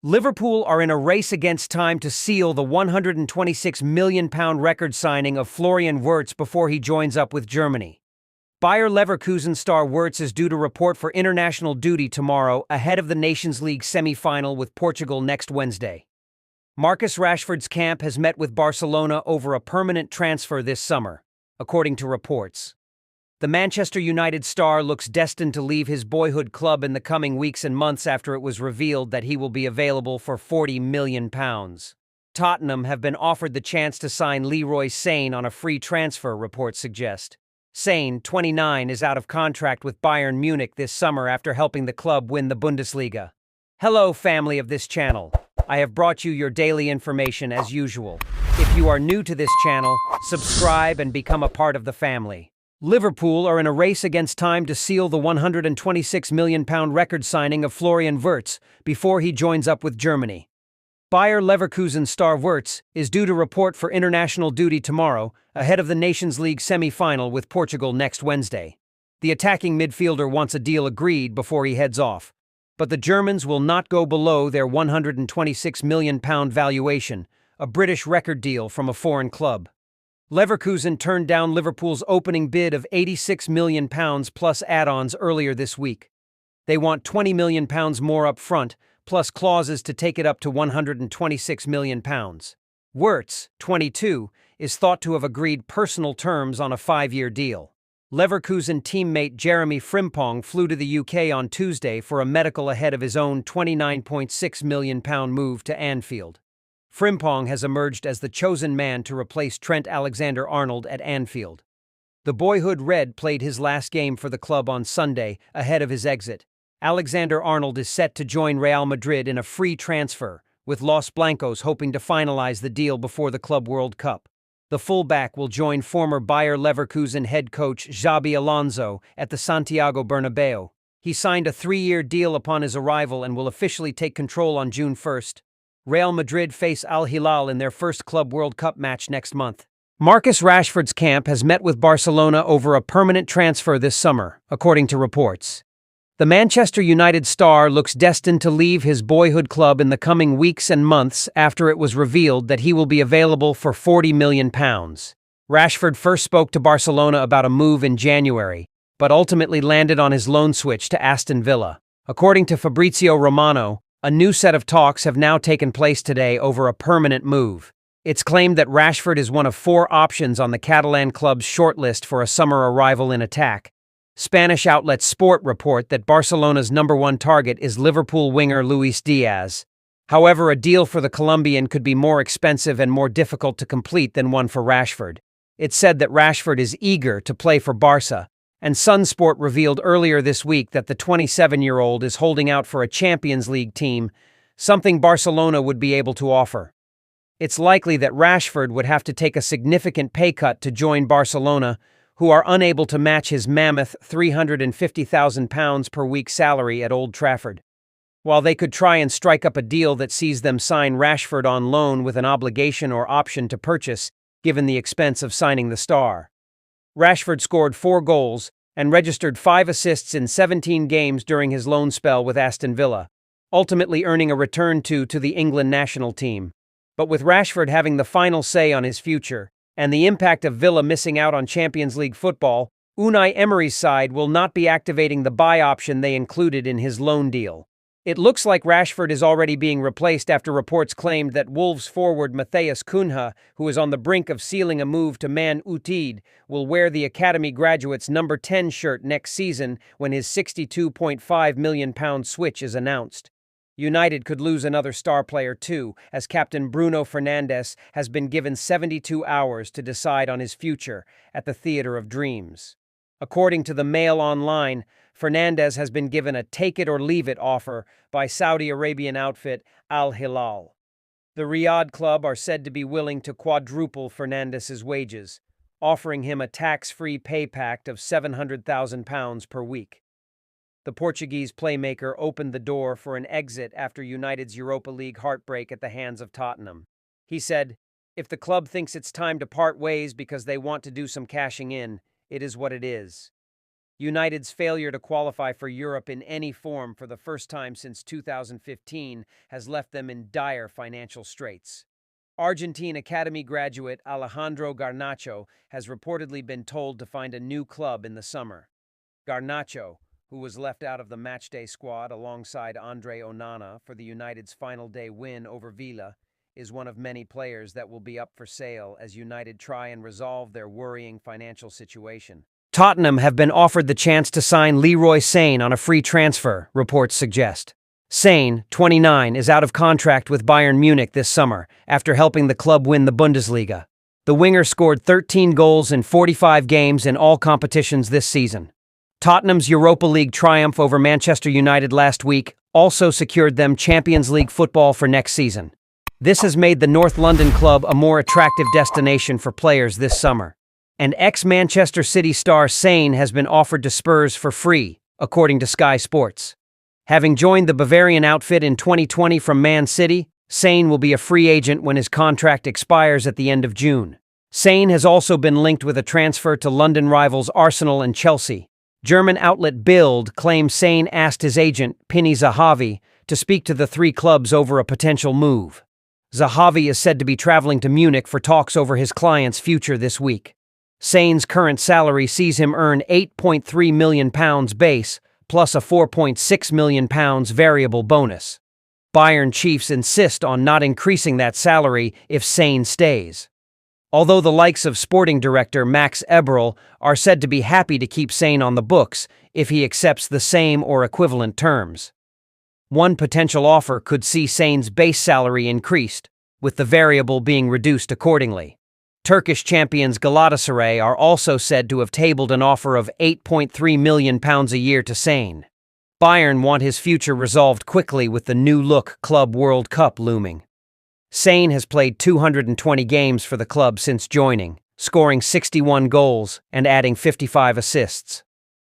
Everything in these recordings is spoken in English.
Liverpool are in a race against time to seal the £126 million record signing of Florian Wirtz before he joins up with Germany. Bayer Leverkusen star Wirtz is due to report for international duty tomorrow ahead of the Nations League semi-final with Portugal next Wednesday. Marcus Rashford's camp has met with Barcelona over a permanent transfer this summer, according to reports. The Manchester United star looks destined to leave his boyhood club in the coming weeks and months after it was revealed that he will be available for £40 million. Tottenham have been offered the chance to sign Leroy Sane on a free transfer, reports suggest. Sane, 29, is out of contract with Bayern Munich this summer after helping the club win the Bundesliga. Hello, family of this channel. I have brought you your daily information as usual. If you are new to this channel, subscribe and become a part of the family. Liverpool are in a race against time to seal the £126 million record signing of Florian Wirtz before he joins up with Germany. Bayer Leverkusen star Wirtz is due to report for international duty tomorrow ahead of the Nations League semi-final with Portugal next Wednesday. The attacking midfielder wants a deal agreed before he heads off, but the Germans will not go below their £126 million valuation, a British record deal from a foreign club. Leverkusen turned down Liverpool's opening bid of £86 million plus add-ons earlier this week. They want £20 million more up front, plus clauses to take it up to £126 million. Wirtz, 22, is thought to have agreed personal terms on a 5-year deal. Leverkusen teammate Jeremy Frimpong flew to the UK on Tuesday for a medical ahead of his own £29.6 million move to Anfield. Frimpong has emerged as the chosen man to replace Trent Alexander-Arnold at Anfield. The boyhood Red played his last game for the club on Sunday ahead of his exit. Alexander-Arnold is set to join Real Madrid in a free transfer, with Los Blancos hoping to finalize the deal before the Club World Cup. The fullback will join former Bayer Leverkusen head coach Xabi Alonso at the Santiago Bernabeu. He signed a 3-year deal upon his arrival and will officially take control on June 1st. Real Madrid face Al Hilal in their first Club World Cup match next month. Marcus Rashford's camp has met with Barcelona over a permanent transfer this summer, according to reports. The Manchester United star looks destined to leave his boyhood club in the coming weeks and months after it was revealed that he will be available for £40 million. Rashford first spoke to Barcelona about a move in January, but ultimately landed on his loan switch to Aston Villa. According to FABRIZIO Romano, a new set of talks have now taken place today over a permanent move. It's claimed that Rashford is one of 4 options on the Catalan club's shortlist for a summer arrival in attack. Spanish outlet Sport report that Barcelona's #1 target is Liverpool winger Luis Diaz. However, a deal for the Colombian could be more expensive and more difficult to complete than one for Rashford. It's said that Rashford is eager to play for Barca, and Sunsport revealed earlier this week that the 27-year-old is holding out for a Champions League team, something Barcelona would be able to offer. It's likely that Rashford would have to take a significant pay cut to join Barcelona, who are unable to match his mammoth £350,000 per week salary at Old Trafford. While they could try and strike up a deal that sees them sign Rashford on loan with an obligation or option to purchase, given the expense of signing the star. Rashford scored 4 goals and registered 5 assists in 17 games during his loan spell with Aston Villa, ultimately earning a return to the England national team. But with Rashford having the final say on his future, and the impact of Villa missing out on Champions League football, Unai Emery's side will not be activating the buy option they included in his loan deal. It looks like Rashford is already being replaced after reports claimed that Wolves forward Matheus Cunha, who is on the brink of sealing a move to Man United, will wear the Academy graduate's number 10 shirt next season when his £62.5 million switch is announced. United could lose another star player too, as captain Bruno Fernandes has been given 72 hours to decide on his future at the Theatre of Dreams. According to the Mail Online, Fernandes has been given a take-it-or-leave-it offer by Saudi Arabian outfit Al Hilal. The Riyadh club are said to be willing to quadruple Fernandes's wages, offering him a tax-free pay pact of £700,000 per week. The Portuguese playmaker opened the door for an exit after United's Europa League heartbreak at the hands of Tottenham. He said, "If the club thinks it's time to part ways because they want to do some cashing in, it is what it is." United's failure to qualify for Europe in any form for the first time since 2015 has left them in dire financial straits. Argentine Academy graduate Alejandro Garnacho has reportedly been told to find a new club in the summer. Garnacho, who was left out of the matchday squad alongside Andre Onana for the United's final day win over Villa, is one of many players that will be up for sale as United try and resolve their worrying financial situation. Tottenham have been offered the chance to sign Leroy Sane on a free transfer, reports suggest. Sane, 29, is out of contract with Bayern Munich this summer after helping the club win the Bundesliga. The winger scored 13 goals in 45 games in all competitions this season. Tottenham's Europa League triumph over Manchester United last week also secured them Champions League football for next season. This has made the North London club a more attractive destination for players this summer. And ex-Manchester City star Sane has been offered to Spurs for free, according to Sky Sports. Having joined the Bavarian outfit in 2020 from Man City, Sane will be a free agent when his contract expires at the end of June. Sane has also been linked with a transfer to London rivals Arsenal and Chelsea. German outlet Bild claims Sane asked his agent, Pini Zahavi, to speak to the three clubs over a potential move. Zahavi is said to be traveling to Munich for talks over his client's future this week. Sane's current salary sees him earn £8.3 million base, plus a £4.6 million variable bonus. Bayern chiefs insist on not increasing that salary if Sane stays. Although the likes of sporting director Max Eberl are said to be happy to keep Sane on the books if he accepts the same or equivalent terms. One potential offer could see Sane's base salary increased, with the variable being reduced accordingly. Turkish champions Galatasaray are also said to have tabled an offer of £8.3 million a year to Sane. Bayern want his future resolved quickly with the new-look Club World Cup looming. Sane has played 220 games for the club since joining, scoring 61 goals and adding 55 assists.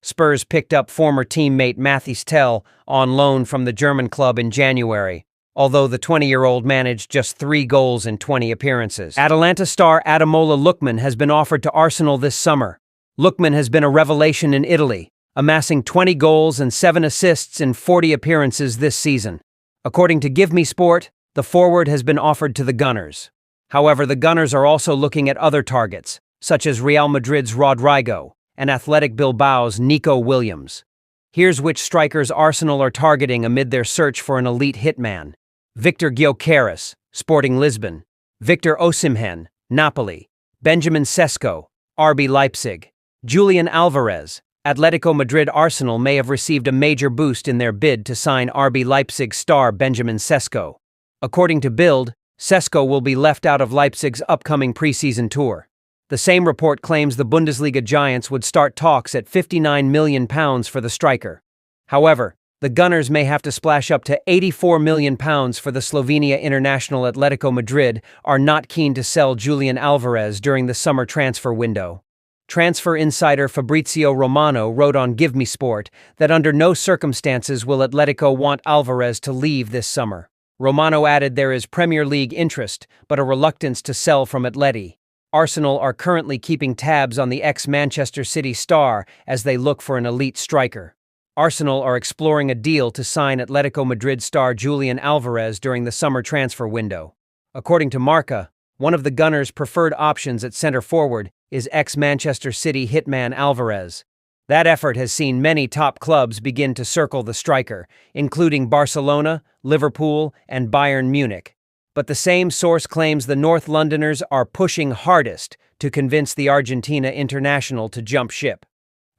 Spurs picked up former teammate Mathys Tel on loan from the German club in January, although the 20-year-old managed just 3 goals in 20 appearances. Atalanta star Ademola Lookman has been offered to Arsenal this summer. Lookman has been a revelation in Italy, amassing 20 goals and 7 assists in 40 appearances this season. According to Give Me Sport, the forward has been offered to the Gunners. However, the Gunners are also looking at other targets, such as Real Madrid's Rodrigo and Athletic Bilbao's Nico Williams. Here's which strikers Arsenal are targeting amid their search for an elite hitman. Victor Gyökeres, Sporting Lisbon; Victor Osimhen, Napoli; Benjamin Sesko, RB Leipzig; Julian Alvarez. Atletico Madrid. Arsenal may have received a major boost in their bid to sign RB Leipzig star Benjamin Sesko. According to Bild, Sesko will be left out of Leipzig's upcoming preseason tour. The same report claims the Bundesliga giants would start talks at £59 million for the striker. However, the Gunners may have to splash up to £84 million for the Slovenia international. Atletico Madrid are not keen to sell Julian Alvarez during the summer transfer window. Transfer insider Fabrizio Romano wrote on Give Me Sport that under no circumstances will Atletico want Alvarez to leave this summer. Romano added there is Premier League interest, but a reluctance to sell from Atleti. Arsenal are currently keeping tabs on the ex-Manchester City star as they look for an elite striker. Arsenal are exploring a deal to sign Atletico Madrid star Julian Alvarez during the summer transfer window. According to Marca, one of the Gunners' preferred options at center forward is ex-Manchester City hitman Alvarez. That effort has seen many top clubs begin to circle the striker, including Barcelona, Liverpool, and Bayern Munich. But the same source claims the North Londoners are pushing hardest to convince the Argentina international to jump ship.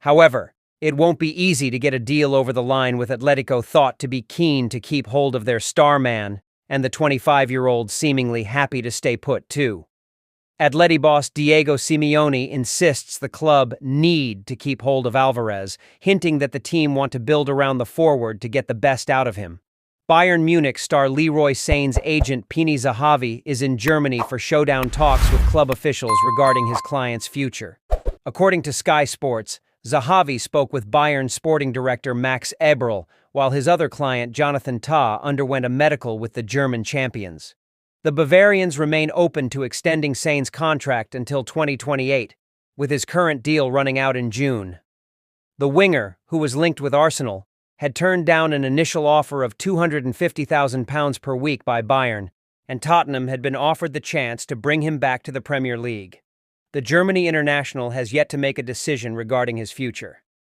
However, it won't be easy to get a deal over the line, with Atletico thought to be keen to keep hold of their star man, and the 25-year-old seemingly happy to stay put too. Atleti boss Diego Simeone insists the club need to keep hold of Alvarez, hinting that the team want to build around the forward to get the best out of him. Bayern Munich star Leroy Sane's agent Pini Zahavi is in Germany for showdown talks with club officials regarding his client's future. According to Sky Sports, Zahavi spoke with Bayern sporting director Max Eberl, while his other client Jonathan Tah underwent a medical with the German champions. The Bavarians remain open to extending Sane's contract until 2028, with his current deal running out in June. The winger, who was linked with Arsenal, had turned down an initial offer of £250,000 per week by Bayern, and Tottenham had been offered the chance to bring him back to the Premier League. The Germany international has yet to make a decision regarding his future.